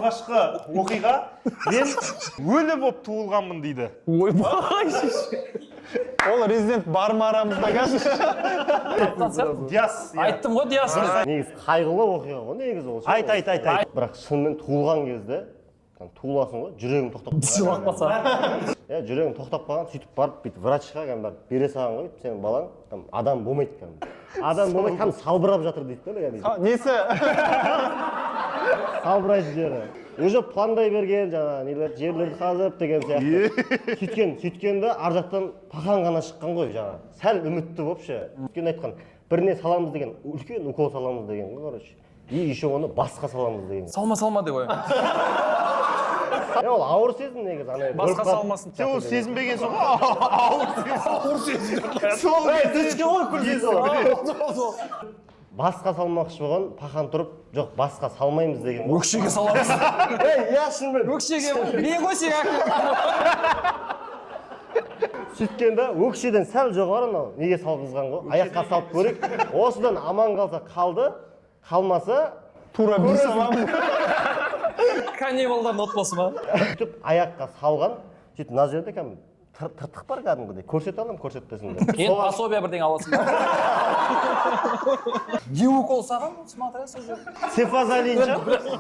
алғашқы оқиға мен өлі болып туылғанмын дейді. Ойбай. Ол резидент бар ма арамызда қазір? Диас. Айттым ғой Диас. Негізі қайғылы оқиға ғой негізі ол. Айт. Бірақ шынымен туылған кезде туыласың ғой, жүрегің тоқтап Жылатпаса. жүрегің тоқтап қалған, сөйтіп барып бүйтіп врачқа бере салған ғой, сенің балаң адам болмайды кәдімгі. Адам болмайды, кәдімгі салбырап жатыр дейді да. Несі? Салбырайды жері. Уже пландай берген, жаңа жерлерді қазып деген сияқты. Сөйткенде ар жақтан пахан ғана шыққан ғой, жаңа. Сәл үмітті болыпшы. Сөйткен айтқан, біріне саламыз деген, үлкен укол саламыз деген ғой, короче. И еще оны басқа саламыз деген. Салма деп ой. Ол ауыр сезім негізі, ана Басқа салмасын. Сен ол сезінбегенсің ғой. Ауыр сезім. Сол түске ғой күлдейсің. Басқа салмақшы болған, пахан тұрып, жоқ, басқа салмаймыз деген. Өкшеге саламыз. Иә, шынымен. Өкшеге не қойсың әкім? Сөйткенде өкшеден сәл жоғары, неге салғызған ғой? Аяққа салып көрек. Осыдан аман қалса қалды, қалмаса Тура бір саламыз. Каннибалдардың отбасы ма? сөйтіп аяққа салған, сөйтіп мына жерде кәдімгі тыртық бар кәдімгідей. Көрсете аламын, көрсетпесін бе? Енді пособие бірдеңе аласың ба? Не укол саған? Смотря сол жер. Цефазолин ше?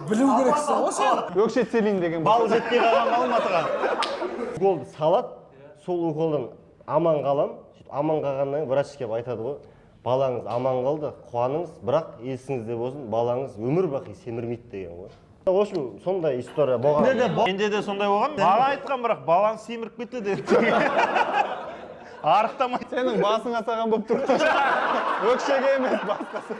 Білу керексің ғой сен. Өкшетселин деген. Бал жетпей қалған Алматыға. Уколды салады, сол уколдан аман қалам. Сөйтіп аман қалғаннан кейін врач келіп айтады ғой, балаңыз аман қалды, қуаныңыз, бірақ есіңізде болсын, балаңыз өмір бақи семірмейді деген ғой. В общем, сондай история болған. Менде де сондай болған. Маған айтқан бірақ балаң семіріп кетті деді. Арықтамай. Сенің басыңа саған болып тұр. Өкшеге емес басқасы.